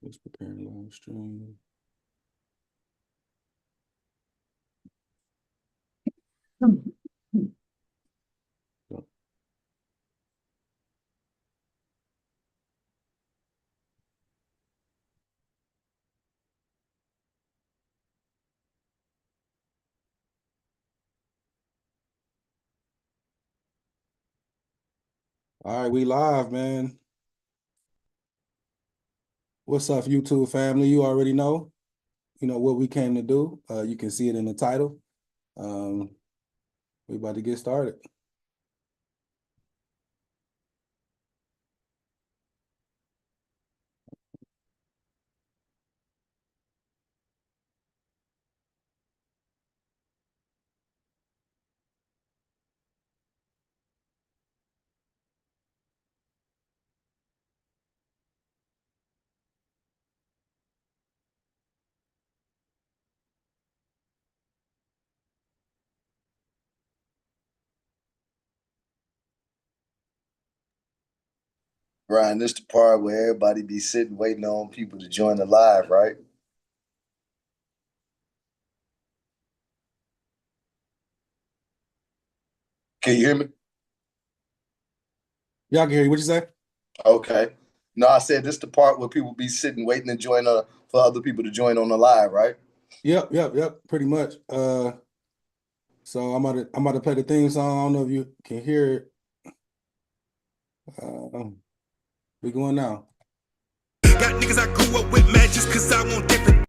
Just preparing live stream. All right, we live, man. What's up, YouTube family? You already know, what we came to do. You can see it in the title. We about to get started. Brian, this the part where everybody be sitting waiting on people to join the live, right? Can you hear me? Y'all can hear you. What you say? Okay. No, I said this the part where people be sitting waiting to join for other people to join on the live, right? Yep. Pretty much. So I'm about to play the theme song. I don't know if you can hear it. We going now. Got niggas I grew up with mad just cause I want different.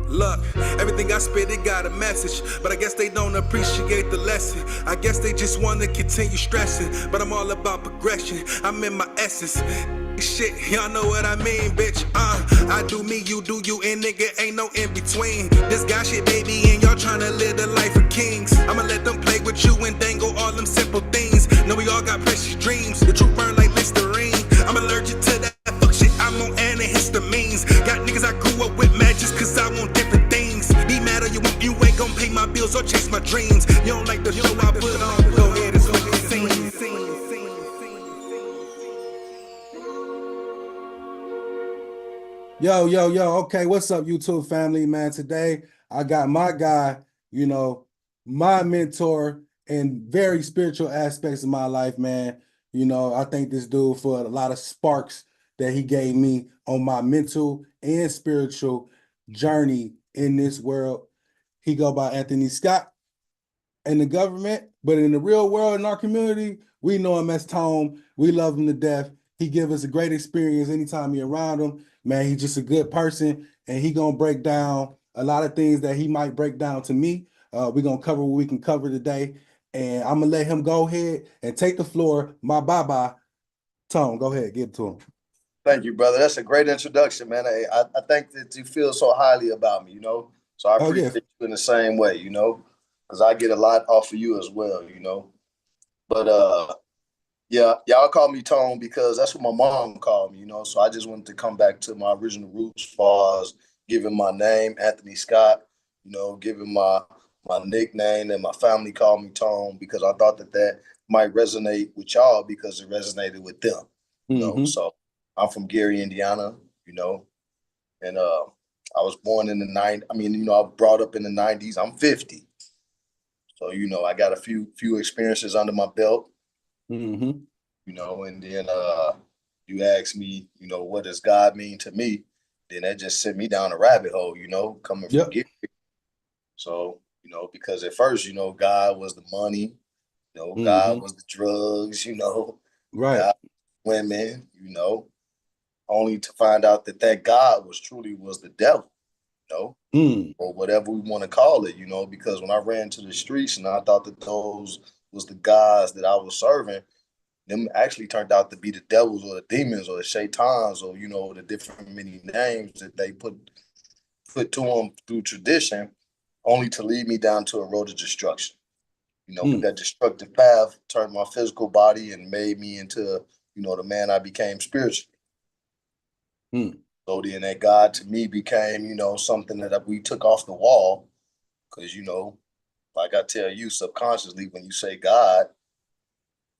Look, everything I spit, it got a message, but I guess they don't appreciate the lesson. I guess they just want to continue stressing, but I'm all about progression. I'm in my essence. Shit, y'all know what I mean, bitch. I do me, you do you, and nigga ain't no in between. This guy shit, baby, and y'all tryna live the life of kings. I'ma let them play with you and dangle all them simple things. Know we all got precious dreams. The truth burn like Listerine. I'm allergic to that fuck shit. I'm on antihistamines. Got niggas I grew up with mad just cause I want different things. Be mad or you want, you ain't gon' pay my bills or chase my dreams. You don't like the show I put on, go ahead and fucking sing. Yo. Okay, what's up, YouTube family, man? Today, I got my guy, my mentor in very spiritual aspects of my life, man. I thank this dude for a lot of sparks that he gave me on my mental and spiritual journey in this world. He go by Anthony Scott in the government, but in the real world, in our community, we know him as Tone. We love him to death. He give us a great experience anytime you're around him. Man, he's just a good person, and he gonna break down a lot of things that he might break down to me. We're gonna cover what we can cover today, and I'm gonna let him go ahead and take the floor. My bye-bye. Tone, go ahead, give it to him. Thank you, brother. That's a great introduction, man. I think that you feel so highly about me, So I Oh, yeah. appreciate you in the same way, because I get a lot off of you as well. But yeah, y'all call me Tone because that's what my mom called me. So I just wanted to come back to my original roots as far as giving my name, Anthony Scott, giving my nickname, and my family called me Tone because I thought that might resonate with y'all because it resonated with them. So I'm from Gary, Indiana, and I was born in the 90s. I mean, I was brought up in the 90s. I'm 50. So, I got a few experiences under my belt. And then you ask me, what does God mean to me? Then that just sent me down a rabbit hole, coming from Gary. So, because at first, God was the money, God was the drugs, Right. God, women, only to find out that God was the devil, or whatever we want to call it, because when I ran to the streets and I thought that those was the gods that I was serving, them actually turned out to be the devils or the demons or the shaitans or, the different many names that they put to them through tradition, only to lead me down to a road of destruction. That destructive path turned my physical body and made me into, the man I became spiritually. So then that God to me became, something that we took off the wall Because, you know, like I tell you, subconsciously, when you say God,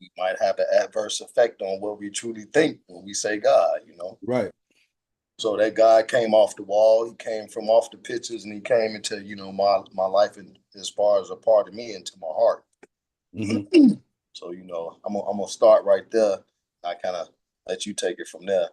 we might have an adverse effect on what we truly think when we say God, you know. Right. So that God came off the wall, he came from off the pictures, and he came into, you know, my life, and as far as a part of me, into my heart. Mm-hmm. So, you know, I'm gonna start right there. I kind of let you take it from there.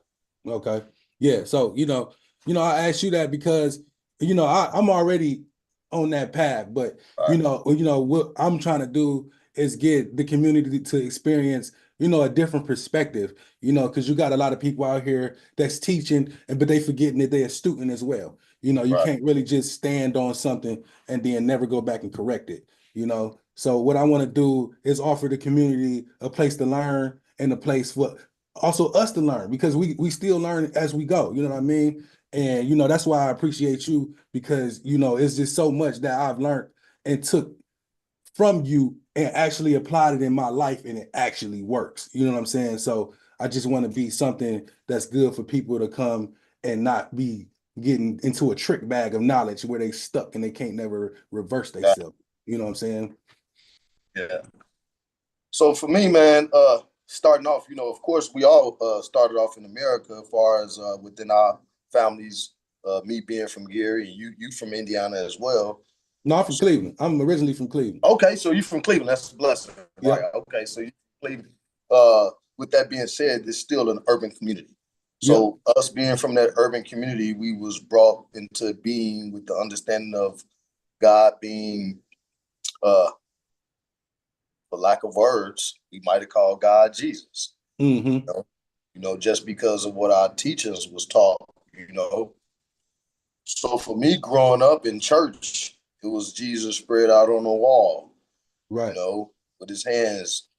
Okay. Yeah. So, I asked you that because, I'm already on that path, but Right. what I'm trying to do is get the community to experience, a different perspective, because you got a lot of people out here that's teaching, but they forgetting that they're a student as well. You Right. can't really just stand on something and then never go back and correct it, So what I want to do is offer the community a place to learn and a place for also us to learn, because we still learn as we go, you know what I mean? And that's why I appreciate you, because it's just so much that I've learned and took from you and actually applied it in my life, and it actually works. You know what I'm saying? So I just want to be something that's good for people to come and not be getting into a trick bag of knowledge where they stuck and they can't never reverse Yeah. themselves. You know what I'm saying? Yeah. So for me, man, starting off, you know, of course, we all started off in America, as far as within our families. Me being from Gary, and you from Indiana as well. No, I'm from Cleveland. I'm originally from Cleveland. Okay, so you from Cleveland. That's a blessing. Yeah. Right. Okay, so you from Cleveland. With that being said, it's still an urban community. So us being from that urban community, we was brought into being with the understanding of God being, for lack of words, we might have called God Jesus. Mm-hmm. Just because of what our teachers was taught, you know. So for me, growing up in church, it was Jesus spread out on the wall, Right. With his hands,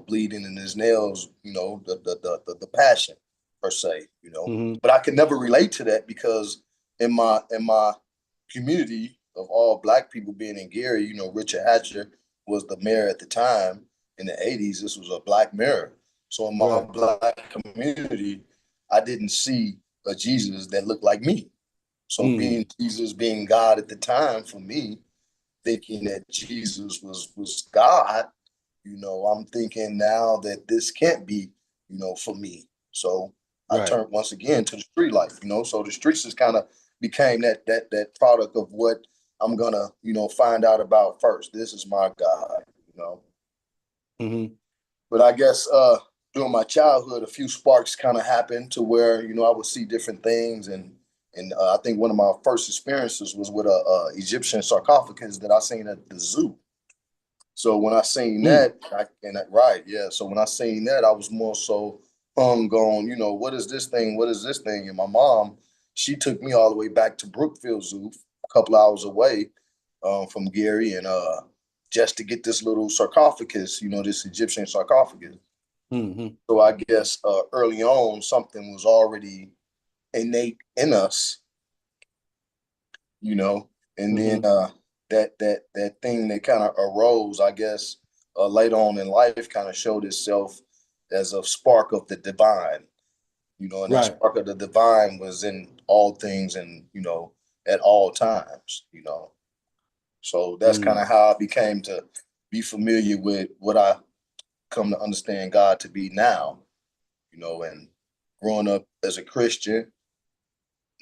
bleeding, and his nails, the passion per se, Mm-hmm. But I could never relate to that because in my community of all Black people being in Gary, Richard Hatcher was the mayor at the time in the 80s. This was a Black mayor. So in my Black community, I didn't see a Jesus that looked like me. So being Jesus, being God at the time, for me, thinking that Jesus was God, I'm thinking now that this can't be, for me. So I turned once again to the street life, So the streets just kind of became that product of what I'm gonna, find out about first. This is my God. Mm-hmm. But I guess during my childhood, a few sparks kind of happened to where, I would see different things, and I think one of my first experiences was with a Egyptian sarcophagus that I seen at the zoo. So when I seen that, So when I seen that, I was more so hung on, what is this thing? What is this thing? And my mom, she took me all the way back to Brookfield Zoo, a couple hours away from Gary, and just to get this little sarcophagus, this Egyptian sarcophagus. Mm-hmm. So I guess early on, something was already innate in us, and then that thing that kind of arose, I guess, later on in life, kind of showed itself as a spark of the divine, and that spark of the divine was in all things, and at all times, So that's kind of how I became to be familiar with what I come to understand God to be now, and growing up as a Christian,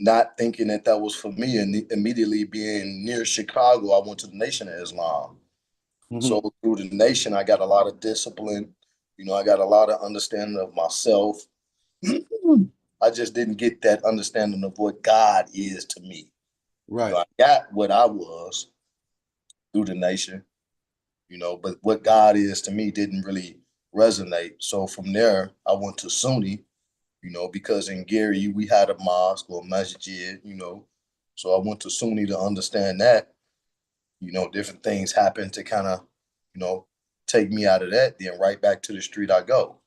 not thinking that was for me, and immediately being near Chicago, I went to the Nation of Islam. Mm-hmm. So through the Nation, I got a lot of discipline. I got a lot of understanding of myself. I just didn't get that understanding of what God is to me. Right. I got what I was through the Nation, but what God is to me didn't really resonate. So from there, I went to Sunni, because in Gary, we had a mosque or masjid, So I went to Sunni to understand that, different things happened to kind of, take me out of that. Then right back to the street I go.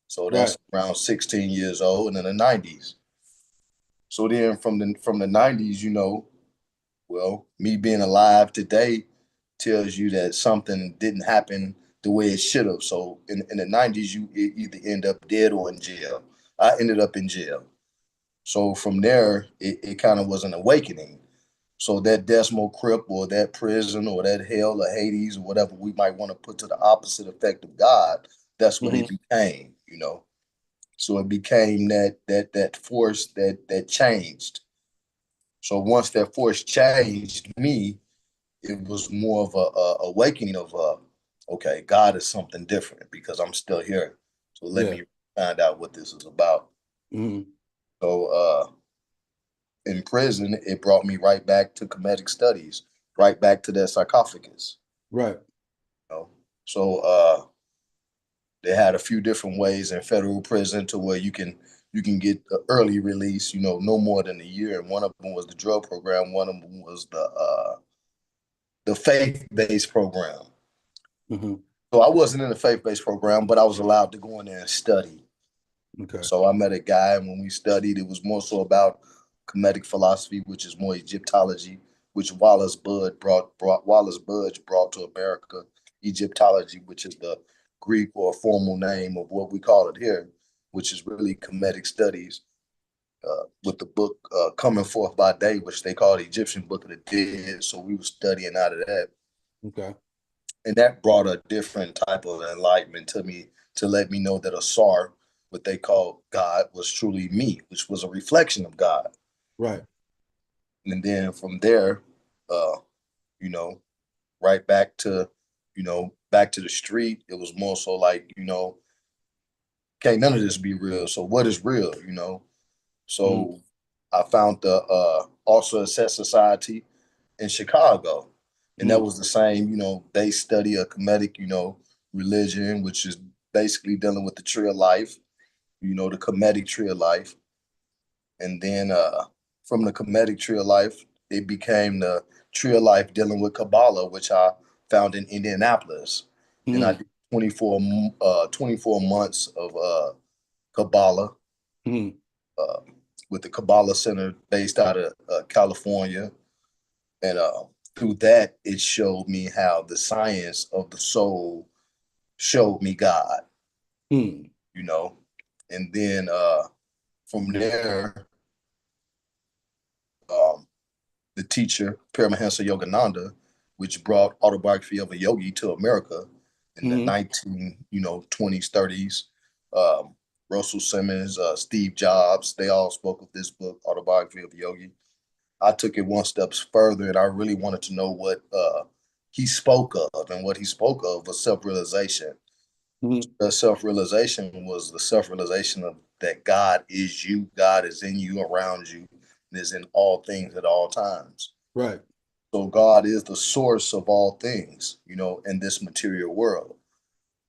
So that's around 16 years old, and in the 90s. So then from the 90s, well, me being alive today tells you that something didn't happen the way it should have. So in the 90s, you either end up dead or in jail. I ended up in jail. So from there, it kind of was an awakening. So that decimal crypt or that prison or that hell or Hades or whatever we might want to put to the opposite effect of God, that's what it became, you know. So it became that force that changed. So once that force changed me, it was more of a awakening of okay, God is something different because I'm still here. So let Yeah. me find out what this is about. Mm-hmm. So in prison, it brought me right back to Kemetic studies, right back to that sarcophagus. Right. You know? So they had a few different ways in federal prison to where you can get an early release, you know, no more than a year. And one of them was the drug program. One of them was the faith-based program. Mm-hmm. So I wasn't in the faith-based program, but I was allowed to go in there and study. Okay. So I met a guy, and when we studied, it was more so about Kemetic philosophy, which is more Egyptology, which Wallace Budge brought to America. Egyptology, which is the Greek or formal name of what we call it here, which is really Kemetic studies. With the book Coming Forth by Day, which they call the Egyptian Book of the Dead. So we were studying out of that. Okay. And that brought a different type of enlightenment to me to let me know that Asar, what they call God, was truly me, which was a reflection of God. Right. And then from there, uh, you know, right back to, back to the street. It was more so like, can't none of this be real. So what is real, So I found the also a Set Society in Chicago. And that was the same, they study a Kemetic, religion, which is basically dealing with the tree of life, the Kemetic tree of life. And then from the Kemetic tree of life, it became the tree of life dealing with Kabbalah, which I found in Indianapolis. And I did 24 months of Kabbalah uh, with the Kabbalah Center based out of California. And through that, it showed me how the science of the soul showed me God, And then from there, the teacher, Paramahansa Yogananda, which brought Autobiography of a Yogi to America in the 20s, 30s. Russell Simmons, Steve Jobs, they all spoke of this book, Autobiography of a Yogi. I took it one step further, and I really wanted to know what he spoke of, and what he spoke of was self-realization. The self-realization was the self-realization of that God is you, God is in you, around you, and is in all things at all times. Right. So God is the source of all things, in this material world.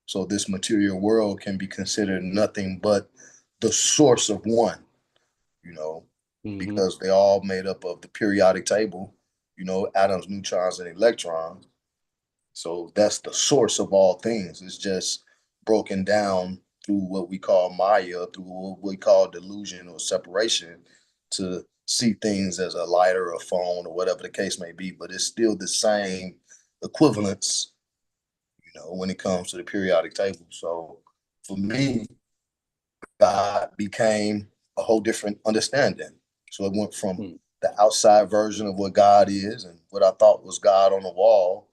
So this material world can be considered nothing but the source of one, because they're all made up of the periodic table, atoms, neutrons, and electrons. So that's the source of all things. It's just broken down through what we call Maya, through what we call delusion or separation, to see things as a light or a phone or whatever the case may be. But it's still the same equivalence, when it comes to the periodic table. So for me, God became a whole different understanding. So it went from the outside version of what God is and what I thought was God on the wall,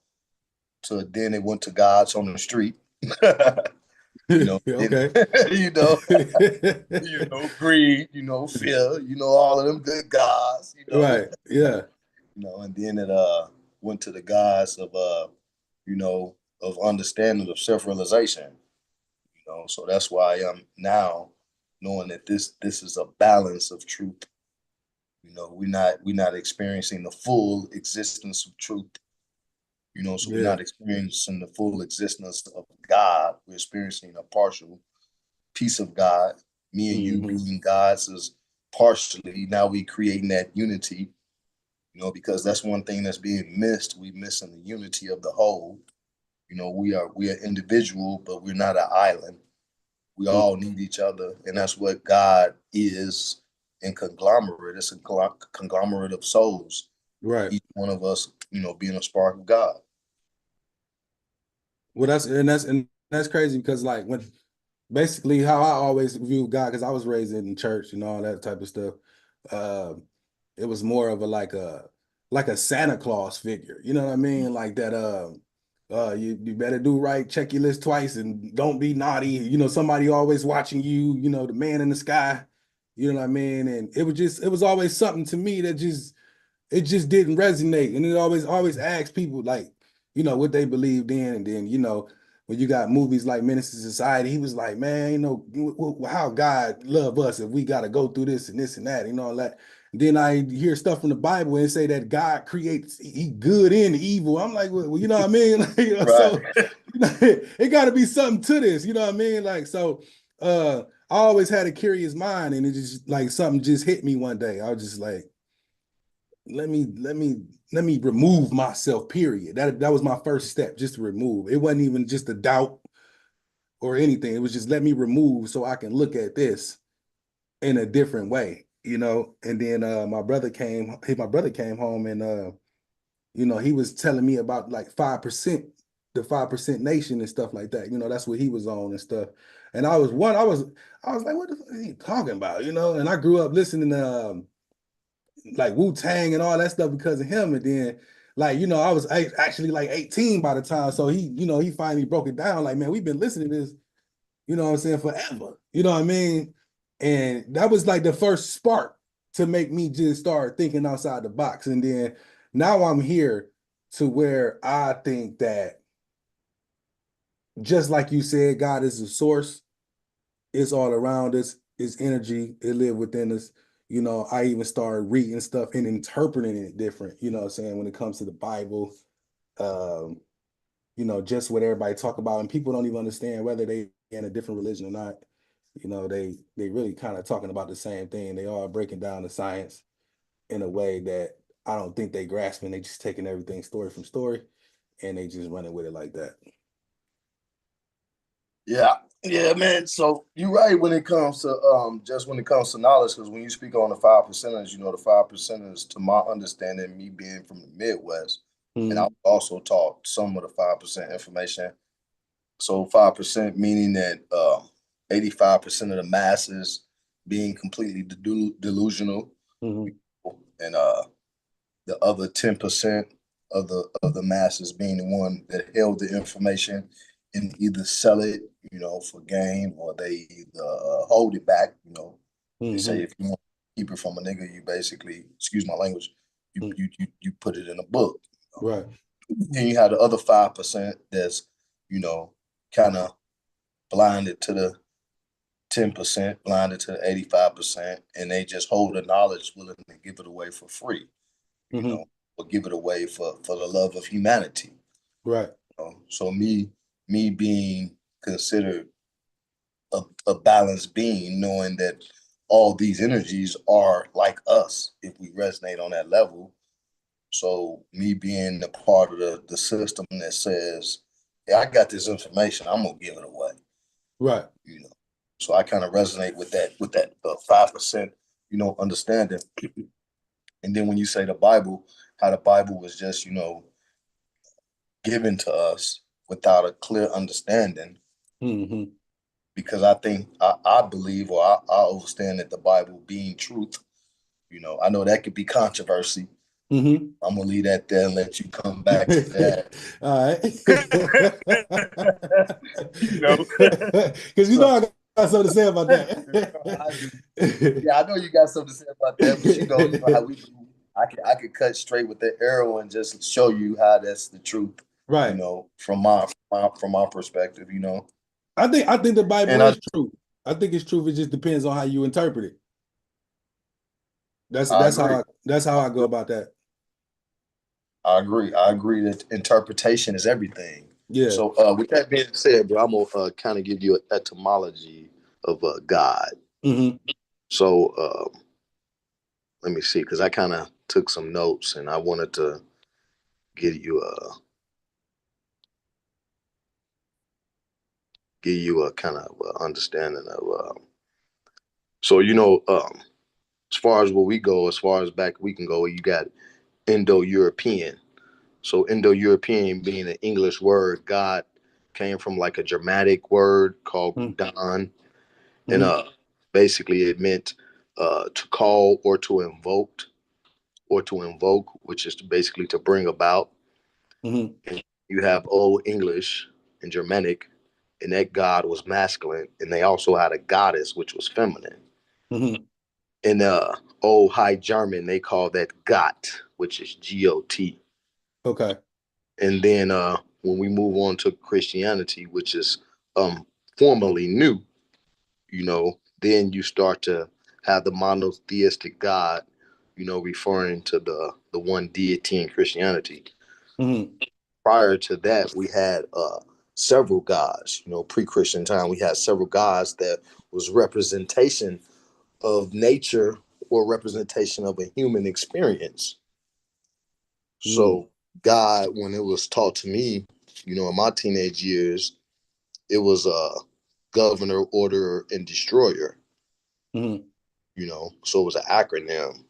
to then it went to God's on the street. Okay. Greed, fear, all of them good gods, Right. Yeah. And then it went to the gods of of understanding of self-realization. So that's why I'm now knowing that this is a balance of truth. We're not experiencing the full existence of truth. So we're not experiencing the full existence of God. We're experiencing a partial piece of God. Me and you being gods is partially. Now we creating that unity, because that's one thing that's being missed. We missing the unity of the whole. We are individual, but we're not an island. We all need each other, and that's what God is in conglomerate. It's a conglomerate of souls. Right. Each one of us, being a spark of God. Well, that's crazy, because like, when basically how I always view God, because I was raised in church and all that type of stuff. It was more of a like a Santa Claus figure. You know what I mean? Like that. You better do right. Check your list twice and don't be naughty. You know, somebody always watching you. You know, the man in the sky. You know what I mean? And it was always something to me that just didn't resonate. And it always asks people like, you know, what they believed in. And then, you know, when you got movies like Menace to Society, he was like, man, you know, how God love us if we got to go through this and that, you know, all that. And then I hear stuff from the Bible and say that God creates he good and evil. I'm like, well, you know what I mean? Like, you know, Right. So you know, it got to be something to this, you know what I mean? Like, so I always had a curious mind, and it just like something just hit me one day. I was just like, let me remove myself, period. That was my first step, just to remove. It wasn't even just a doubt or anything. It was just let me remove so I can look at this in a different way, you know. And then my brother came home, and you know, he was telling me about like 5%, the 5% nation and stuff like that. You know, that's what he was on and stuff. And I was like, what the fuck is he talking about? You know, and I grew up listening to like Wu-Tang and all that stuff because of him. And then, like, you know, I was actually like 18 by the time. So he, you know, he finally broke it down. Like, man, we've been listening to this, you know what I'm saying, forever. You know what I mean? And that was like the first spark to make me just start thinking outside the box. And then now I'm here to where I think that, just like you said, God is the source. It's all around us. It's energy. It lives within us. You know, I even started reading stuff and interpreting it different, you know what I'm saying, when it comes to the Bible. Um, you know, just what everybody talk about, and people don't even understand whether they in a different religion or not. You know, they really kind of talking about the same thing. They are breaking down the science in a way that I don't think they grasping. They just taking everything story from story, and they just running with it like that. Yeah, man. So you're right when it comes to just when it comes to knowledge, because when you speak on the 5%ers, you know, the 5%ers, to my understanding, me being from the Midwest, and I also taught some of the 5% information. So 5% meaning that 85% of the masses being completely delusional, Mhm. and the other 10% of the masses being the one that held the information and either sell it, you know, for gain, or they either hold it back, you know. They say if you want to keep it from a nigga, you basically, excuse my language, you put it in a book. You know? Right. Then you have the other 5% that's, you know, kind of blinded to the 10%, blinded to the 85%, and they just hold the knowledge, willing to give it away for free, you know, or give it away for the love of humanity. Right. You know? So me being considered a balanced being, knowing that all these energies are like us if we resonate on that level. So me being the part of the system that says, yeah, I got this information, I'm gonna give it away. Right. You know. So I kind of resonate with that 5%, you know, understanding. And then when you say the Bible, how the Bible was just, you know, given to us without a clear understanding. Because I think I believe, or I understand that the Bible being truth, you know, I know that could be controversy. I'm gonna leave that there and let you come back to that. All right. You know, because you know I got something to say about that. Yeah, I know you got something to say about that, but you know how we do. I could cut straight with the arrow and just show you how that's the truth. Right. You know, from my perspective, you know. I think the Bible is true. I think it's true. It just depends on how you interpret it. That's how I go about that. I agree that interpretation is everything. Yeah. So with that being said, bro, I'm gonna kind of give you an etymology of God. So let me see, because I kind of took some notes and I wanted to give you a kind of understanding of. So you know, as far as where we go, as far as back we can go, you got Indo-European. So Indo-European being an English word, God came from like a Germanic word called Don, and basically it meant to call or to invoke. or to invoke, which is basically to bring about. Mm-hmm. And you have Old English and Germanic, and that god was masculine, and they also had a goddess which was feminine. Mm-hmm. In Old High German, they call that Gott, which is Got. Okay. And then when we move on to Christianity, which is formally new, then you start to have the monotheistic God, referring to the one deity in Christianity. Mm-hmm. Prior to that, we had several gods. Pre-Christian time, we had several gods that was representation of nature or representation of a human experience. So God, when it was taught to me, in my teenage years, it was governor, order, and destroyer. Mm-hmm. So it was an acronym.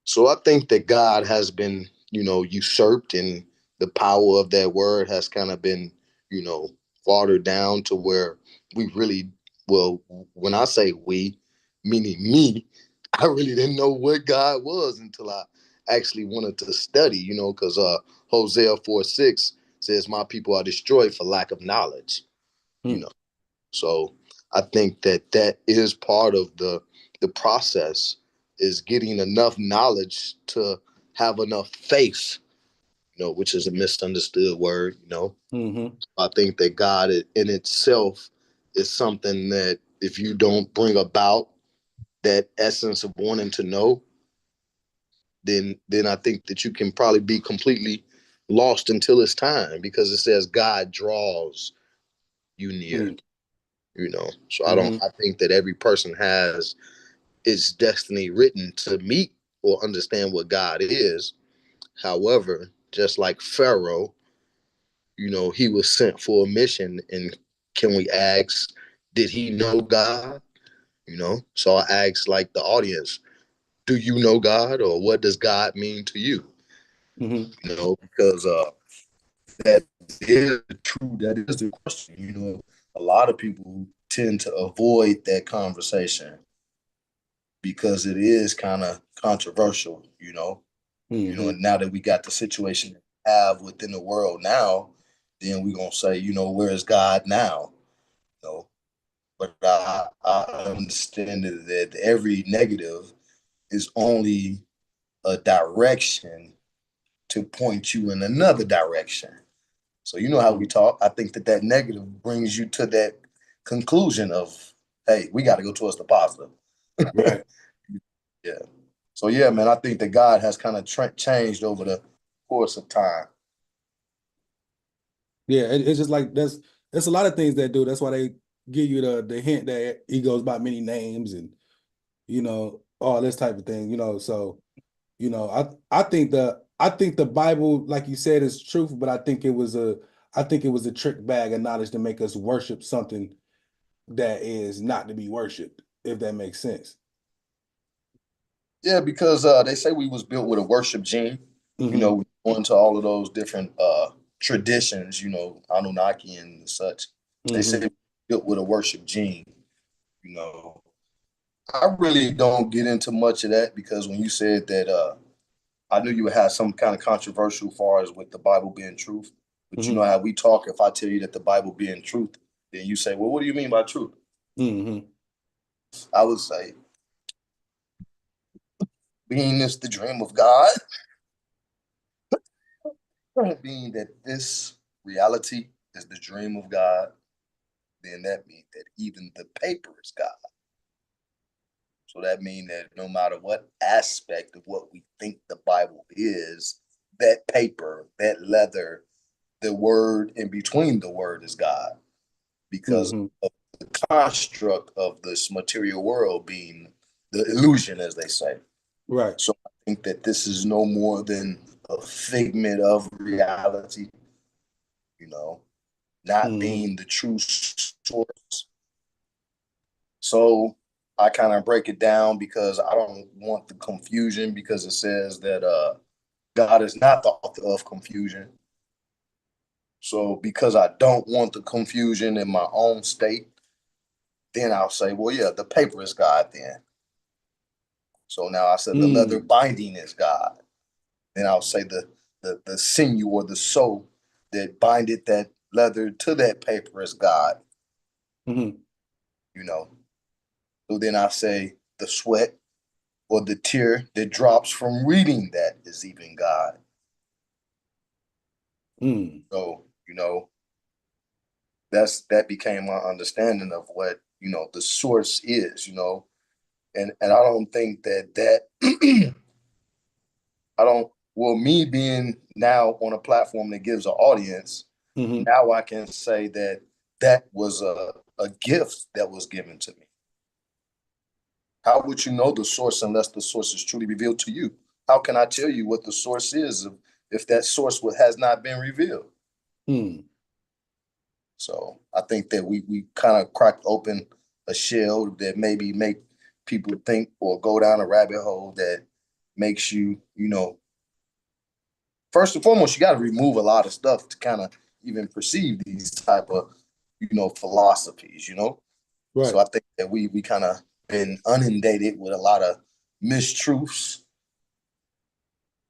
So I think that God has been, usurped, and the power of that word has kind of been, watered down to where we really, well, when I say we, meaning me, I really didn't know what God was until I actually wanted to study, because Hosea 4:6 says, "My people are destroyed for lack of knowledge," Mm-hmm. So I think that is part of the process, is getting enough knowledge to have enough faith, which is a misunderstood word. Mm-hmm. I think that God in itself is something that if you don't bring about that essence of wanting to know, then I think that you can probably be completely lost until it's time, because it says God draws you near. So Mm-hmm. I think that every person has its destiny written to meet or understand what God is. However, just like Pharaoh, he was sent for a mission, and can we ask, did he know God? So I asked, like, the audience, do you know God, or what does God mean to you? Mm-hmm. Because that that is the question. A lot of people tend to avoid that conversation because it is kind of controversial. Mm-hmm. And now that we got the situation that we have within the world now, then we're gonna say, where is God now? You know, but I understand that every negative is only a direction to point you in another direction. So how we talk. I think that negative brings you to that conclusion of, hey, we got to go towards the positive. Right. Yeah. So yeah, man, I think that God has kind of changed over the course of time. Yeah, it's just like there's a lot of things that do. That's why they give you the hint that he goes by many names and all this type of thing. So I think the Bible, like you said, is truth, but I think it was a trick bag of knowledge to make us worship something that is not to be worshipped, if that makes sense. Yeah, because they say we was built with a worship gene. Mm-hmm. We go into all of those different traditions, Anunnaki and such. They say Mm-hmm. we built with a worship gene. You know, I really don't get into much of that, because when you said that, I knew you would have some kind of controversial as far as with the Bible being truth. But you know Mm-hmm. how we talk. If I tell you that the Bible being truth, then you say, "Well, what do you mean by truth?" Mm-hmm. I would say, being is the dream of God, being that this reality is the dream of God, then that means that even the paper is God. So that means that no matter what aspect of what we think the Bible is, that paper, that leather, the word in between the word is God, because Mm-hmm. of the construct of this material world being the illusion, as they say. Right. So I think that this is no more than a figment of reality, you know, not Mm-hmm. being the true source. So I kind of break it down because I don't want the confusion, because it says that God is not the author of confusion. So because I don't want the confusion in my own state, then I'll say, well, yeah, the paper is God then. So now I said the leather binding is God. Then I'll say the sinew or the soul that binded that leather to that paper is God. Mm-hmm. You know. So then I say the sweat or the tear that drops from reading that is even God. Mm. So, that became my understanding of what, the source is, and I don't think that I don't, well, me being now on a platform that gives an audience, Mm-hmm. now I can say that was a gift that was given to me. How would you know the source unless the source is truly revealed to you? How can I tell you what the source is if that source has not been revealed? Mm. So I think that we kind of cracked open a shell that maybe make people think or go down a rabbit hole that makes you, first and foremost, you got to remove a lot of stuff to kind of even perceive these type of, philosophies, Right. So I think that we kind of been inundated with a lot of mistruths.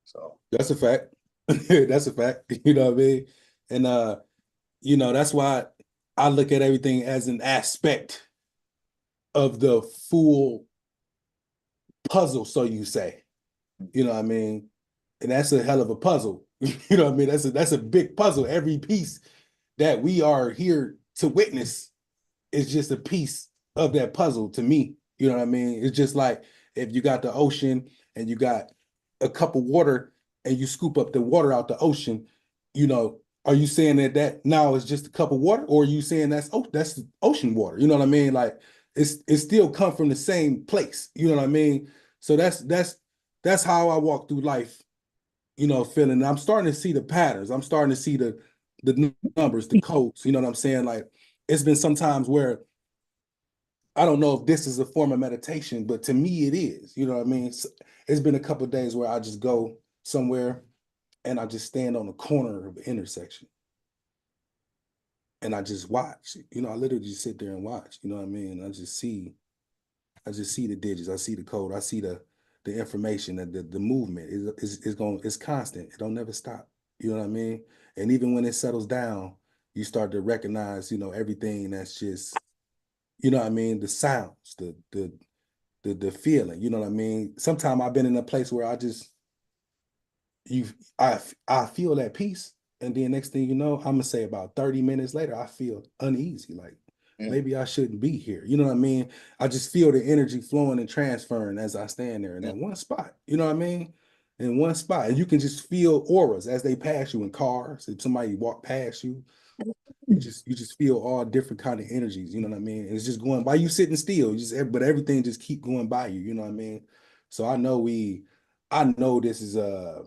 So That's a fact. That's a fact. You know what I mean? And that's why I look at everything as an aspect of the full puzzle, so you say. You know what I mean? And that's a hell of a puzzle. You know what I mean? That's a big puzzle. Every piece that we are here to witness is just a piece of that puzzle to me. You know what I mean? It's just like if you got the ocean and you got a cup of water and you scoop up the water out the ocean, are you saying that now is just a cup of water, or are you saying that's the ocean water? You know what I mean? Like it still come from the same place. You know what I mean? So that's how I walk through life, feeling. And I'm starting to see the patterns. I'm starting to see the numbers, the codes. You know what I'm saying? Like it's been sometimes where I don't know if this is a form of meditation, but to me it is. You know what I mean? It's been a couple of days where I just go somewhere and I just stand on the corner of the intersection and I just watch. I literally just sit there and watch. You know what I mean? I just see the digits, I see the code, I see the information, the movement is constant. It don't never stop. You know what I mean? And even when it settles down, you start to recognize, everything that's just, you know what I mean, the sounds, the feeling, you know what I mean? Sometimes I've been in a place where I feel that peace. And then next thing you know, I'm gonna say about 30 minutes later, I feel uneasy. Like maybe I shouldn't be here. You know what I mean? I just feel the energy flowing and transferring as I stand there in that one spot. You know what I mean? In one spot. And you can just feel auras as they pass you in cars. If somebody walk past you, you just feel all different kind of energies. You know what I mean? And it's just going by you sitting still. But everything just keep going by you. You know what I mean? So I know this is a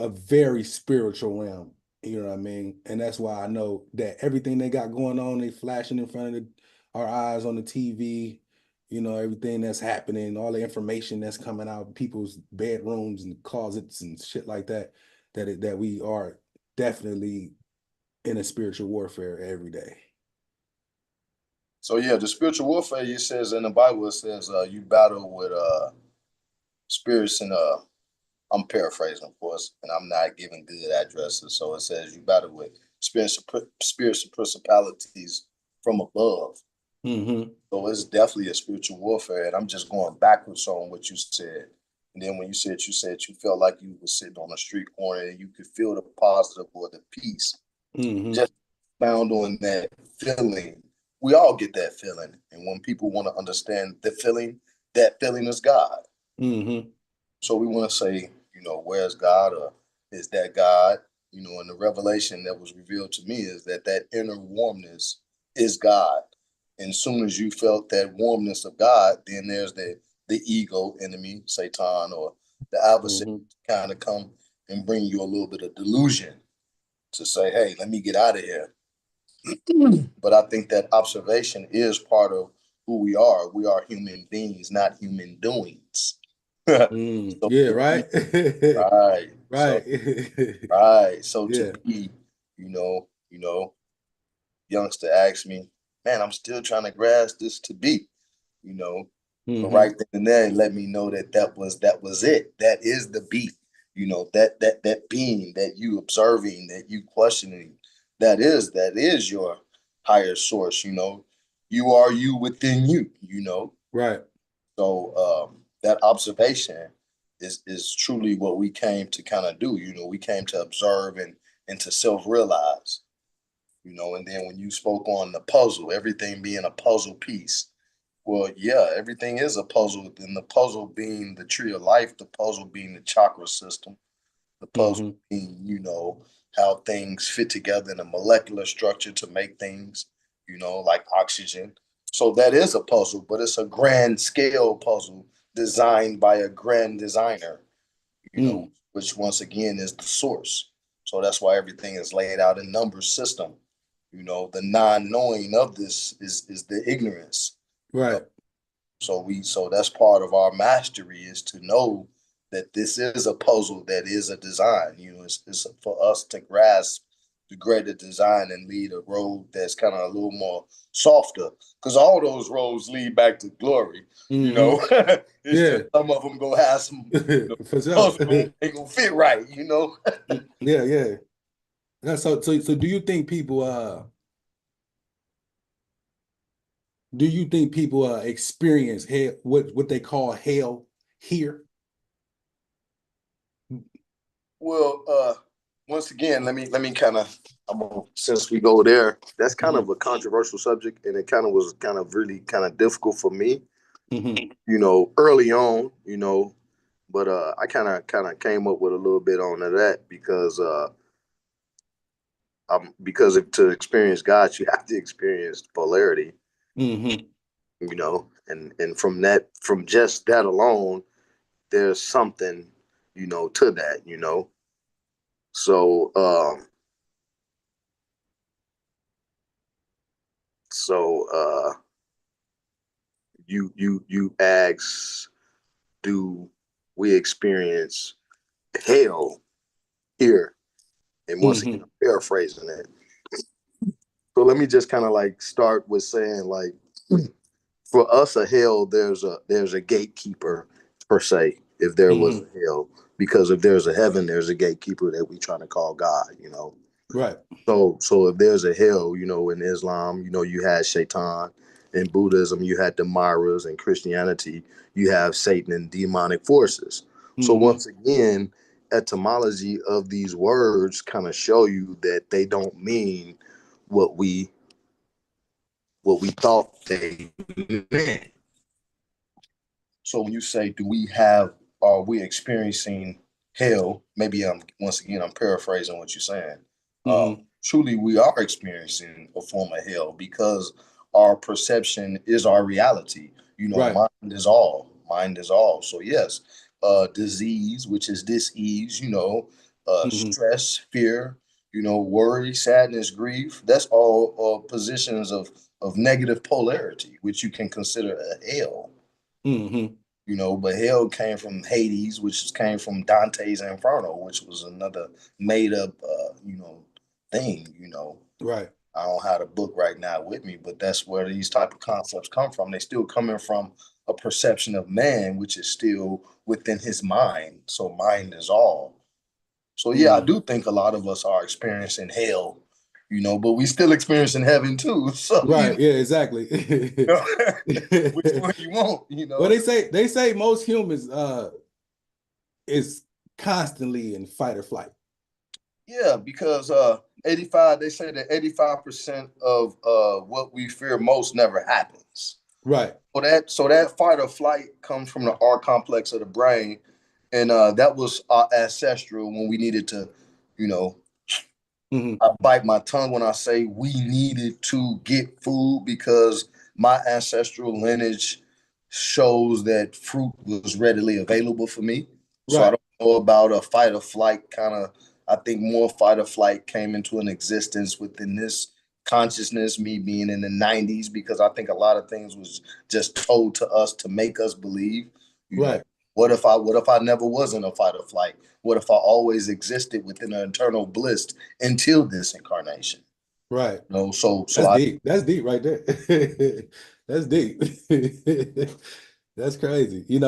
very spiritual realm. You know what I mean? And that's why I know that everything they got going on, they flashing in front of our eyes on the TV, everything that's happening, all the information that's coming out of people's bedrooms and closets and shit like that, that we are definitely in a spiritual warfare every day. So yeah, the spiritual warfare, it says in the Bible, it says you battle with spirits and I'm paraphrasing, of course, and I'm not giving good addresses. So it says you battle with spirits and principalities from above. Mm-hmm. So it's definitely a spiritual warfare. And I'm just going backwards on what you said. And then when you said you felt like you were sitting on a street corner and you could feel the positive or the peace. Mm-hmm. Just found on that feeling. We all get that feeling. And when people want to understand the feeling, that feeling is God. Mm-hmm. So we want to say, where's God, or is that God? And the revelation that was revealed to me is that inner warmness is God. And as soon as you felt that warmness of God, then there's the ego enemy, Satan, or the adversary kind of come and bring you a little bit of delusion to say, hey, let me get out of here. But I think that observation is part of who we are. We are human beings, not human doings. So Yeah, right. right. Right. So Yeah. to me, youngster asked me, man, I'm still trying to grasp this to be, But Mm-hmm. right then and there, it let me know that that was it. That is the beat. That being, that you observing, that you questioning, that is your higher source. You are you within you. Right. So that observation is truly what we came to kind of do. We came to observe and to self realize. And then when you spoke on the puzzle, everything being a puzzle piece. Well, yeah, everything is a puzzle, and the puzzle being the tree of life, the puzzle being the chakra system, the puzzle Mm-hmm. being, how things fit together in a molecular structure to make things, like oxygen. So that is a puzzle, but it's a grand scale puzzle designed by a grand designer, Mm. which once again is the source. So that's why everything is laid out in number system. The non-knowing of this is the ignorance. Right. So that's part of our mastery, is to know that this is a puzzle, that is a design. It's for us to grasp the greater design and lead a road that's kind of a little more softer, because all those roads lead back to glory. Mm-hmm. It's Yeah. just some of them gonna have some For sure. puzzle ain't gonna fit right. Yeah, yeah. So do you think people experience hell, what they call hell here? Well, once again, let me kind of, since we go there, that's kind of a controversial subject, and it kind of was kind of really kind of difficult for me, Mm-hmm. early on, but I kind of came up with a little bit on that, because to experience God, you have to experience polarity, Mm-hmm. and from just that alone, there's something, to that. So, so you ask, do we experience hell here? And once Mm-hmm. again, I'm paraphrasing that. So let me just kind of like start with saying, like, for us, a hell, there's a gatekeeper, per se, if there was Mm-hmm. a hell, because if there's a heaven, there's a gatekeeper that we trying to call God. Right. So if there's a hell, in Islam, you had Shaitan. In Buddhism, you had the Maras. In Christianity, you have Satan and demonic forces. So Mm-hmm. once again, etymology of these words kind of show you that they don't mean what we thought they meant. So when you say, are we experiencing hell? Maybe once again, I'm paraphrasing what you're saying. Mm-hmm. Truly, we are experiencing a form of hell, because our perception is our reality. Right. Mind is all. Mind is all. So yes, disease, which is dis-ease, Mm-hmm. stress, fear, worry, sadness, grief. That's all positions of negative polarity, which you can consider a hell. Mm-hmm. But hell came from Hades, which came from Dante's Inferno, which was another made up, thing. Right. I don't have the book right now with me, but that's where these type of concepts come from. They still coming from a perception of man, which is still within his mind. So mind is all. So yeah, I Mm-hmm. do think a lot of us are experiencing hell, but we still experiencing heaven too. So Right. Yeah, exactly. know, which one you want. Well, they say most humans is constantly in fight or flight. Yeah, because 85, they say that 85% of what we fear most never happens. Right. So that fight or flight comes from the R complex of the brain, and that was our ancestral when we needed to, you know, Mm-hmm. I bite my tongue when I say we needed to get food, because my ancestral lineage shows that fruit was readily available for me. So I Right. don't know about a fight or flight kind of. I think more fight or flight came into an existence within this consciousness, me being in the 90s, because I think a lot of things was just told to us to make us believe, you know, Right. what if I never was in a fight or flight? What if I always existed within an eternal bliss until this incarnation? Right. So That's I deep. That's deep right there. That's deep. That's crazy. And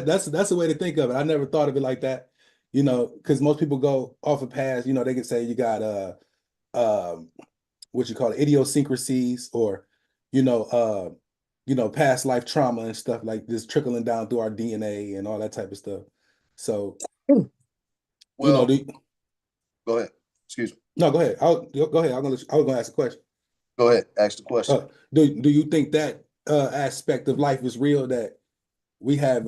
that's a way to think of it. I never thought of it like that. Because most people go off a past, they can say you got um what you call it, idiosyncrasies or you know, uh, past life trauma and stuff like this trickling down through our DNA and all that type of stuff. So, Well, do go ahead. Excuse me. no, go ahead. Go ahead. I was gonna ask a question. Go ahead. Ask the question. Do you think that aspect of life is real, that we have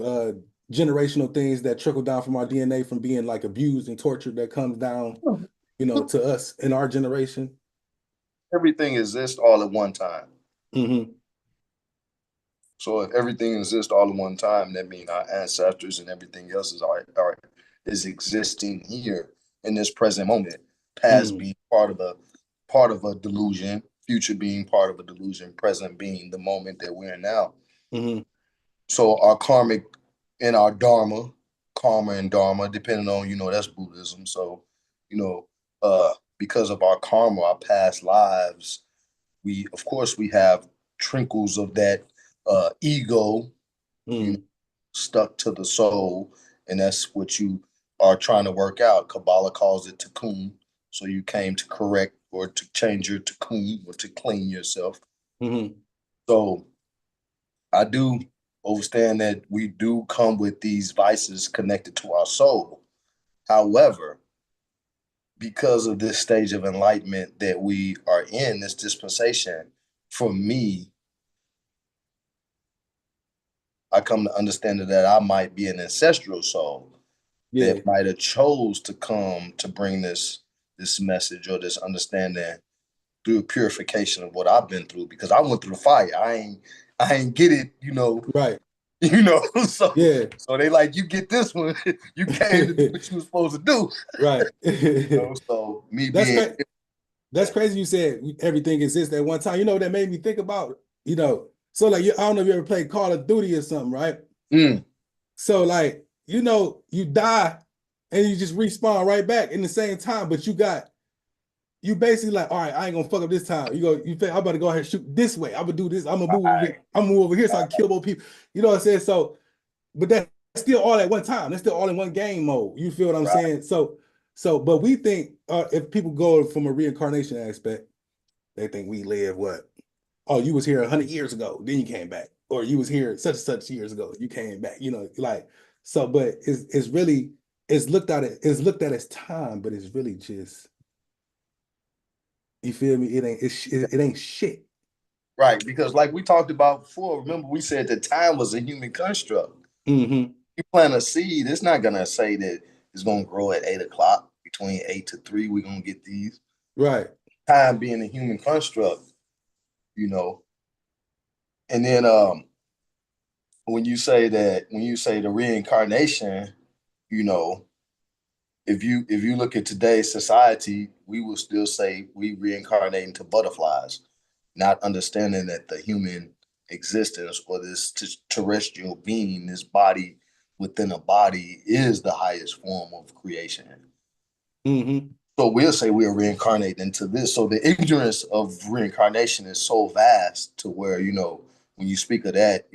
generational things that trickle down from our DNA from being like abused and tortured that comes down, to us in our generation? Everything exists all at one time. Mm-hmm. So if everything exists all at one time, that means our ancestors and everything else is existing here in this present moment. Past being part of a delusion, future being part of a delusion, present being the moment that we're in now. Mm-hmm. So our karmic and our karma and dharma, depending on, that's Buddhism. So, because of our karma, our past lives, of course we have trinkles of that ego stuck to the soul, and that's what you are trying to work out. Kabbalah calls it tikkun. So you came to correct or to change your tikkun or to clean yourself. Mm-hmm. So I do understand that we do come with these vices connected to our soul. However, because of this stage of enlightenment that we are in, this dispensation, for me, I come to understand that I might be an ancestral soul that might have chose to come to bring this message or this understanding through purification of what I've been through, because I went through the fire. I ain't get it, Right. So they like, you get this one, you came to do what you were supposed to do. Right. So that's crazy you said everything exists at one time. That made me think about, so like I don't know if you ever played Call of Duty or something, right? So like, you die and you just respawn right back in the same time, but you basically like, all right, I ain't gonna fuck up this time. I'm about to go ahead and shoot this way. I'm gonna do this. I'm gonna move over here so I can kill more people. You know what I'm saying? So, but that's still all at one time. That's still all in one game mode. You feel what I'm saying? But we think if people go from a reincarnation aspect, they think we live what? Oh, you was here 100 years ago, then you came back, or you was here such and such years ago, you came back. Like so. But it's looked at as time, but it's really just. You feel me? It ain't shit. Right, because like we talked about before, remember we said that time was a human construct. Mm-hmm. You plant a seed, it's not gonna say that it's gonna grow at 8 o'clock. Between 8 to 3, we're gonna get these. Right. Time being a human construct, And then when you say the reincarnation, if you look at today's society, we will still say we reincarnate into butterflies, not understanding that the human existence or this terrestrial being, this body within a body, is the highest form of creation. Mm-hmm. So we'll say we'll reincarnate into this. So the ignorance of reincarnation is so vast to where, when you speak of that,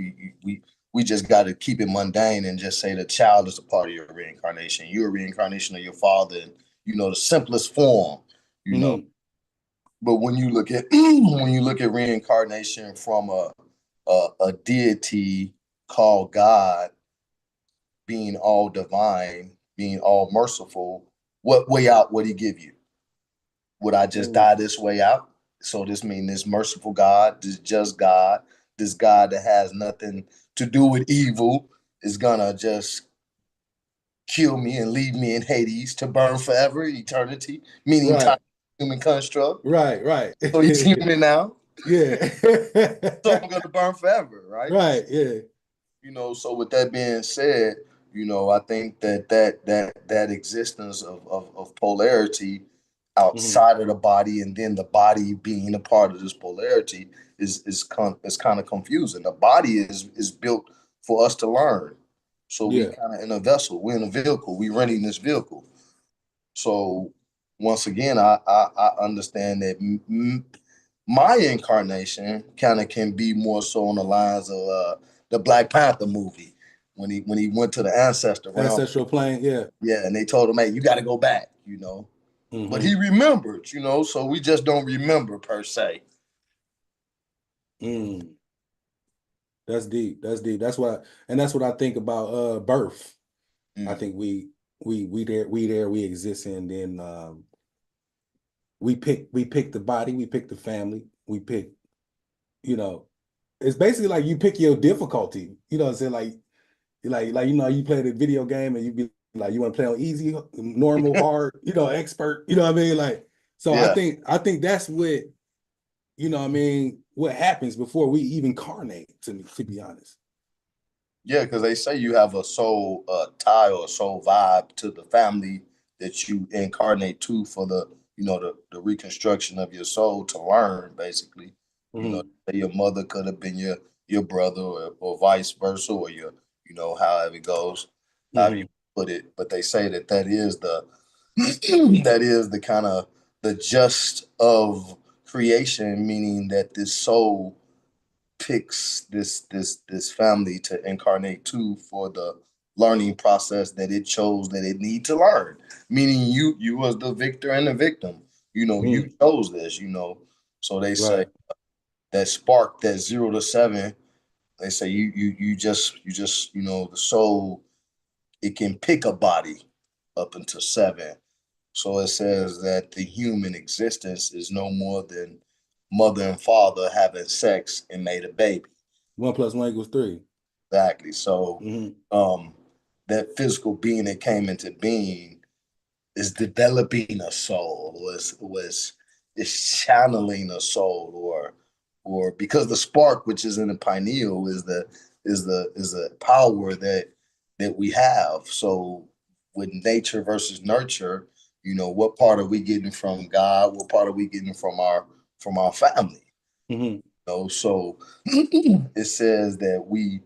we just got to keep it mundane and just say the child is a part of your reincarnation. You're a reincarnation of your father, and the simplest form, Mm-hmm. But when you look at reincarnation from a deity called God, being all divine, being all merciful, what way out would he give you? Would I just die this way out? So this means this merciful God, this just God, this God that has nothing to do with evil is gonna just kill me and leave me in Hades to burn forever, eternity, meaning time, human construct. Right. So he's human now. Yeah. So I'm gonna burn forever, right? Right, yeah. So with that being said, I think that existence of polarity outside of the body, and then the body being a part of this polarity is kind of confusing. The body is built for us to learn. So we kind of in a vessel, we're in a vehicle, we're running this vehicle. So once again, I understand that my incarnation kind of can be more so on the lines of the Black Panther movie when he went to the ancestor realm. Ancestral plane, yeah. Yeah, and they told him, hey, you got to go back, you know. But he remembered, you know, so we just don't remember per se. That's deep. That's deep. That's what I think about birth. I think we exist, and then we pick the body, we pick the family, we pick, you know, it's basically like you pick your difficulty. You know what I'm saying? Like you know, you play the video game and you be like, you want to play on easy, normal, hard, you know, expert, you know what I mean? Like, so yeah. I think that's what, you know what I mean, what happens before we even incarnate, to be honest. Yeah, because they say you have a soul tie or a soul vibe to the family that you incarnate to for the, you know, the reconstruction of your soul to learn, basically. You know, your mother could have been your brother or vice versa, or your, you know, however it goes, however you put it. But they say that is the that is the kind of the just of creation, meaning that this soul picks this family to incarnate to for the learning process that it chose that it need to learn. Meaning you was the victor and the victim. You know, you chose this, you know. So they say that spark, that 0 to 7, they say you just, you know, the soul, it can pick a body up until 7. So it says that the human existence is no more than mother and father having sex and made a baby. 1 + 1 = 3. Exactly. So that physical being that came into being is developing a soul, is channeling a soul, or because the spark, which is in the pineal, is the power that we have. So with nature versus nurture, you know, what part are we getting from God? What part are we getting from our family? You know, so it says that we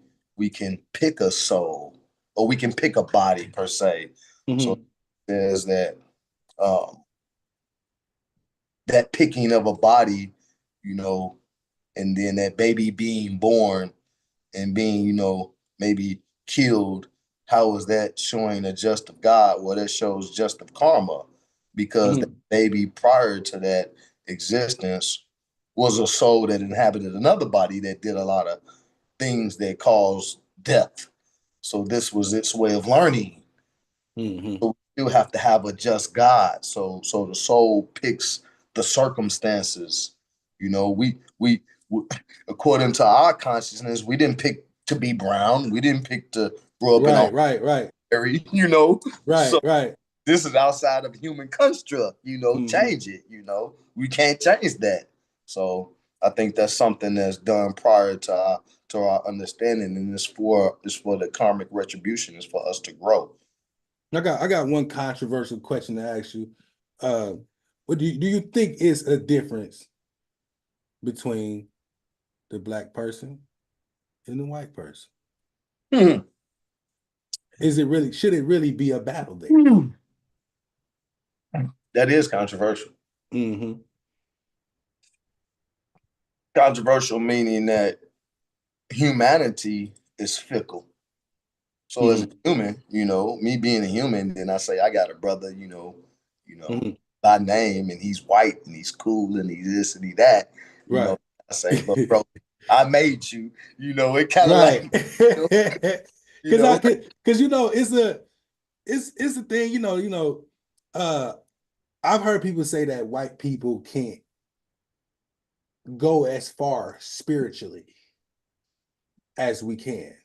can pick a soul, or we can pick a body per se. So it says that that picking of a body, you know, and then that baby being born and being, you know, maybe killed, how is that showing a just of God? Well, that shows just of karma, because the baby prior to that existence was a soul that inhabited another body that did a lot of things that caused death. So this was its way of learning. So we still have to have a just God. So the soul picks the circumstances. You know, we according to our consciousness, we didn't pick to be brown. We didn't pick to grow up in a area, you know. Right. This is outside of human construct, you know, change it, you know. We can't change that. So I think that's something that's done prior to our understanding, and it's for the karmic retribution, is for us to grow. I got one controversial question to ask you. What do you think is a difference between the black person and the white person? Should it really be a battle there? That is controversial. Controversial meaning that humanity is fickle. So as a human, you know, me being a human, then I say I got a brother, you know, by name, and he's white and he's cool and he's this and he that. You know, I say, but bro, I made you. You know, it kind of like, because you know, it's a thing. You know, I've heard people say that white people can't go as far spiritually as we can,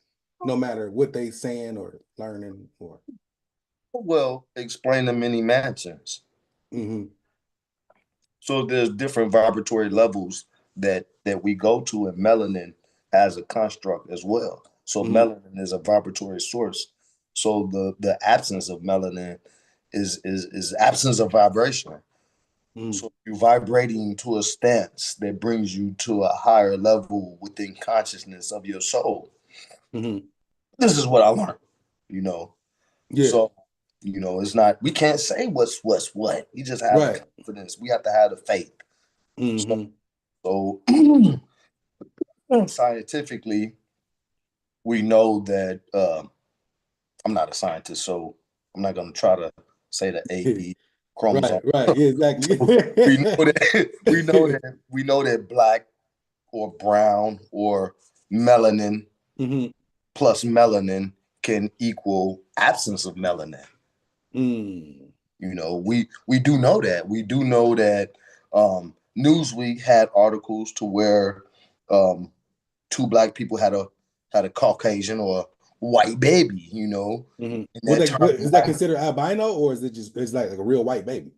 no matter what they saying or learning or. Well, explain the many mansions. So there's different vibratory levels that we go to, and melanin has a construct as well. So melanin is a vibratory source. So the absence of melanin is absence of vibration. So you're vibrating to a stance that brings you to a higher level within consciousness of your soul. This is what I learned, you know. Yeah. So, you know, it's not, we can't say what's what. We just have the confidence. We have to have the faith. So scientifically, we know that I'm not a scientist, so I'm not going to try to say the AB chromosome. Right, yeah, exactly. We know that we know that black or brown or melanin Hmm. plus melanin can equal absence of melanin. Mm. You know, we do know that. We do know that Newsweek had articles to where two black people had a Caucasian or white baby, you know, Hmm. in What that they, term. is that considered albino, or is it just it's like a real white baby?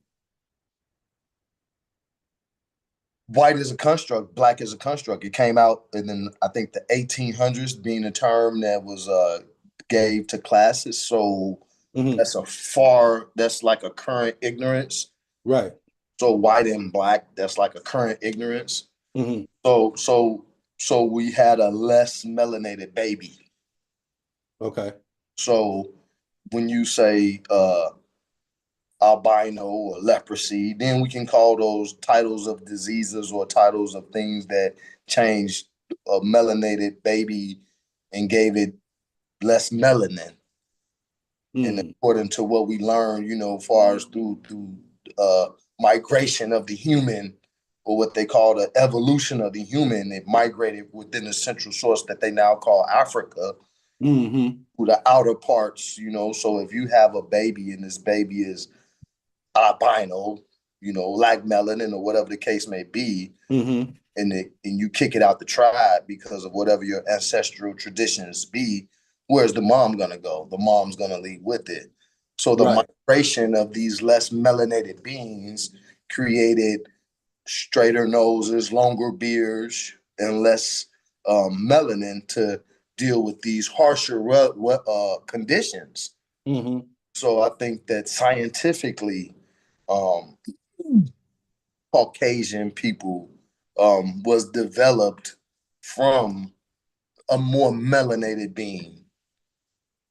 White is a construct, black is a construct. It came out and then I think the 1800s being a term that was gave to classes. So Hmm. that's like a current ignorance. Right. So white and black, that's like a current ignorance. Hmm. So we had a less melanated baby. Okay. So when you say albino or leprosy, then we can call those titles of diseases or titles of things that changed a melanated baby and gave it less melanin. And Mm. according to what we learned, you know, as far as through migration of the human, or what they call the evolution of the human, it migrated within the central source that they now call Africa Hmm. to the outer parts, you know. So if you have a baby and this baby is albino, you know, lack melanin or whatever the case may be, Hmm. and you kick it out the tribe because of whatever your ancestral traditions be, where's the mom gonna go? The mom's gonna leave with it. So the Right. migration of these less melanated beings created straighter noses, longer beards, and less melanin to deal with these harsher conditions. Hmm. So I think that scientifically, um, Caucasian people was developed from a more melanated being,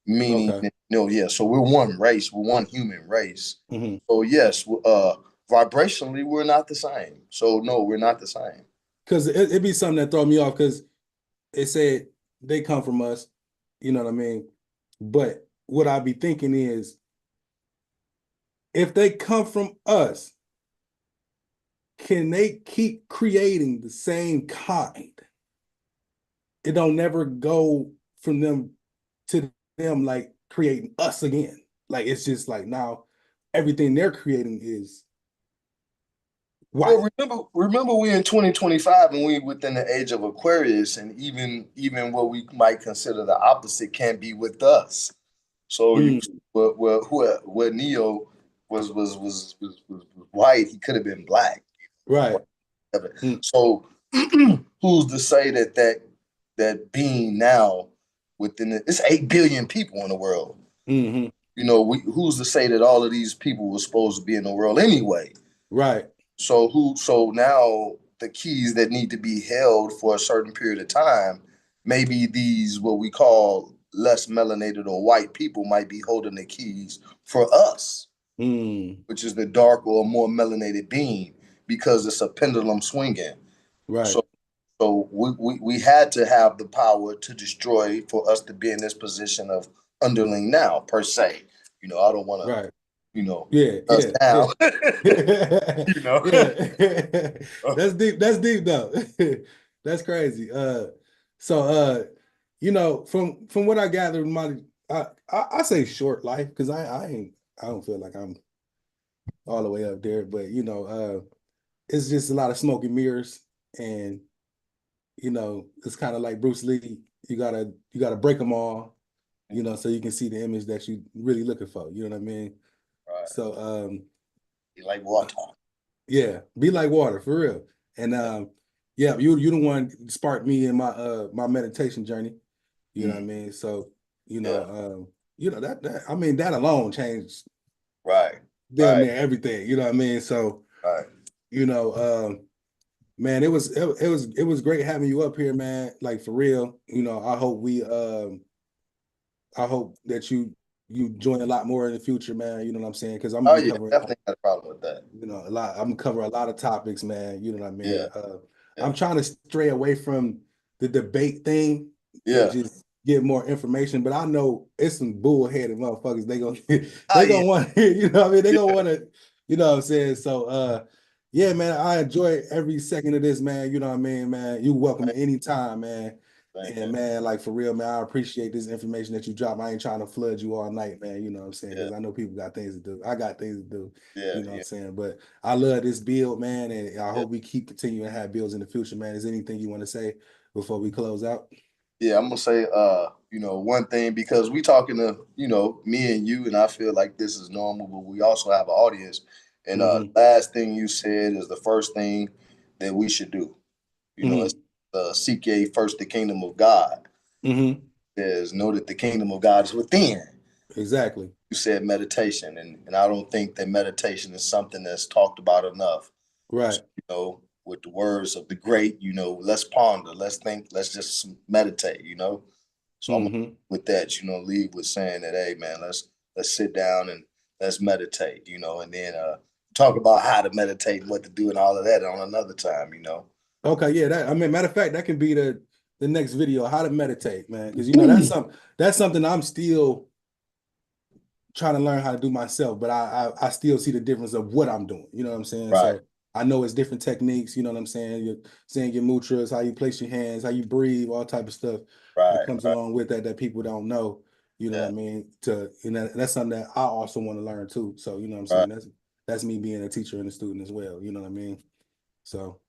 meaning, Okay. you know, yeah. So we're one race, we're one human race. Hmm. So yes, vibrationally, we're not the same. So no, we're not the same. Because it'd be something that throw me off because it said they come from us, you know what I mean? But what I be thinking is if they come from us, can they keep creating the same kind? It don't never go from them to them like creating us again. Like it's just like now everything they're creating is white. Well, remember, we're in 2025 and we within the age of Aquarius, and even what we might consider the opposite can be with us. So you, Mm. where Neo was white, he could have been black. Right. Mm. So who's to say that being now within it's 8 billion people in the world? Hmm. You know, who's to say that all of these people were supposed to be in the world anyway? Right. So now the keys that need to be held for a certain period of time, maybe these what we call less melanated or white people might be holding the keys for us, Mm. which is the dark or more melanated being, because it's a pendulum swinging. Right. So we had to have the power to destroy for us to be in this position of underling now, per se. You know, I don't want to, Right. you know, Yeah. us Yeah. down. Yeah. You know. Yeah. That's deep. That's deep though. That's crazy. So you know, from what I gathered, I say short life because I don't feel like I'm all the way up there, but you know, it's just a lot of smoke and mirrors, and you know, it's kind of like Bruce Lee. You gotta break them all, you know, so you can see the image that you really looking for. You know what I mean? Right. So Like water. yeah, be like water for real. And yeah, you the one sparked me in my meditation journey. You know what I mean? So, you know that I mean that alone changed Right. damn near everything. You know what I mean? So, Right. you know, man, it was great having you up here, man. Like for real. You know, I hope that you join a lot more in the future, man. You know what I'm saying? Because I'm Oh gonna be yeah, covering, definitely got a problem with that. you know, a lot. I'm gonna cover a lot of topics, man. You know what I mean? Yeah. I'm trying to stray away from the debate thing and Yeah. just get more information, but I know it's some bullheaded motherfuckers. They gonna yeah. want you know what I mean? They gonna want to, you know what I'm saying? So yeah, man, I enjoy every second of this, man. You know what I mean, man. You welcome anytime, man. Thank And you. man, like for real, man, I appreciate this information that you drop. I ain't trying to flood you all night, man. You know what I'm saying? Because I know people got things to do. I got things to do. Yeah, you know what I'm saying? But I love this build, man, and I hope we keep continuing to have builds in the future, man. Is there anything you want to say before we close out? Yeah, I'm gonna say, you know, one thing, because we talking to, you know, me and you, and I feel like this is normal, but we also have an audience. And last thing you said is the first thing that we should do. You know, it's seek ye first the kingdom of God. There's know that the kingdom of God is within. Exactly. You said meditation, and I don't think that meditation is something that's talked about enough. Right. So, you know, with the words of the great, you know, let's ponder, let's think, let's just meditate, you know. So I'm with that, you know, leave with saying that, hey man, let's sit down and let's meditate, you know, and then talk about how to meditate and what to do and all of that on another time, you know. Okay, yeah. That, I mean, matter of fact, that can be the next video, how to meditate, man. Because you know that's something I'm still trying to learn how to do myself, but I still see the difference of what I'm doing. You know what I'm saying? Right. So I know it's different techniques. You know what I'm saying? You're saying your mudras, how you place your hands, how you breathe, all type of stuff that comes along with that people don't know. You know what I mean? That's something that I also want to learn too. So you know what I'm saying? That's me being a teacher and a student as well. You know what I mean? So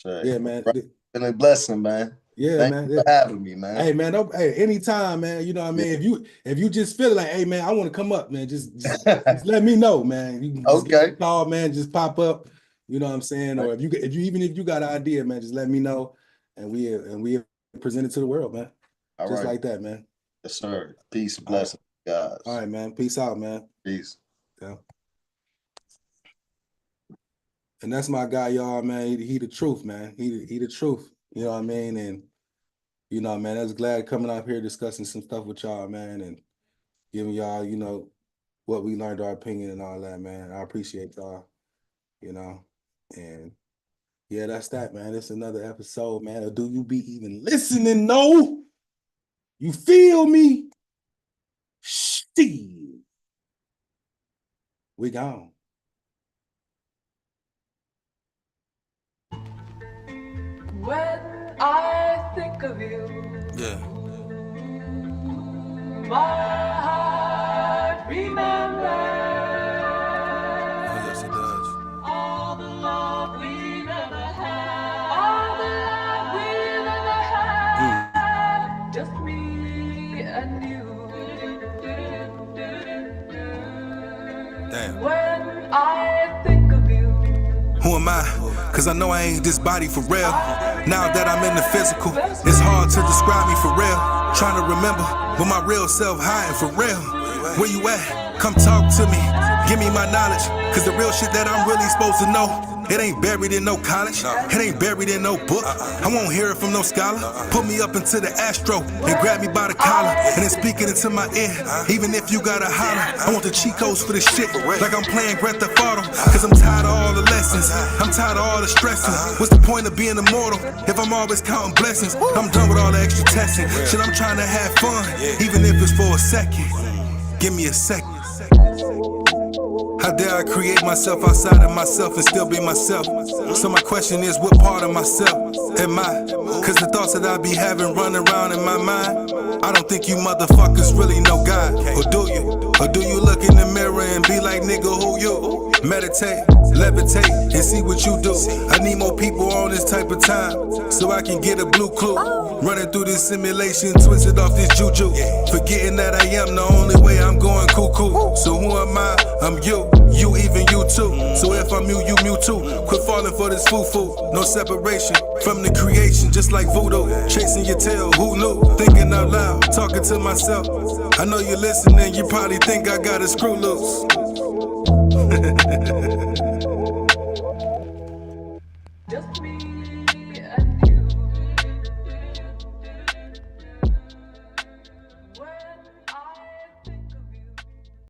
yeah, man. Been a blessing, man. Yeah, Thank man. you for having me, man. Hey, man. Hey, anytime, man. You know what I mean? If you just feel like, hey, man, I want to come up, man. Just let me know, man. You can just call, man. Just pop up. You know what I'm saying? Or if you got an idea, man, just let me know, and we present it to the world, man. All just right. like that, man. Yes, sir. Peace, blessings, guys. All right, man. Peace out, man. Peace. Yeah. And that's my guy, y'all, man. He the truth, man. He the truth. You know what I mean? And you know, man, I was glad coming up here discussing some stuff with y'all, man, and giving y'all, you know, what we learned, our opinion and all that, man. I appreciate y'all, you know. And yeah, that's that, man. It's another episode, man. Or do you be even listening? No? You feel me? Steve. We gone. When I think of you, my heart remembers all the love we never had, all the love we never had, just me and you. Damn. When I think of you, Who am I? Cause I know I ain't this body for real. Now that I'm in the physical, it's hard to describe me for real. Trying to remember, but my real self hiding for real. Where you at? Come talk to me. Give me my knowledge. Cause the real shit that I'm really supposed to know, it ain't buried in no college. It ain't buried in no book. I won't hear it from no scholar. Put me up into the astro and grab me by the collar and then speak it into my ear. Even if you gotta holler, I want the cheat codes for this shit. Like I'm playing Grand Theft Auto. Cause I'm tired of all the lessons. I'm tired of all the stressing. What's the point of being immortal if I'm always counting blessings? I'm done with all the extra testing. Shit, I'm trying to have fun, even if it's for a second. Give me a second. How dare I create myself outside of myself and still be myself? So my question is, what part of myself am I? Cause the thoughts that I be having running around in my mind, I don't think you motherfuckers really know God. Or do you? Or do you look in the mirror and be like, nigga, who you? Meditate, levitate, and see what you do. I need more people on this type of time, so I can get a blue clue. Running through this simulation, twisted off this juju. Forgetting that I am the only way I'm going cuckoo. So who am I? I'm you, even you too. So if I'm you too. Quit falling for this foo-foo. No separation from the creation, just like voodoo. Chasing your tail, who knew? Thinking out loud, talking to myself. I know you're listening, you probably think I got a screw loose.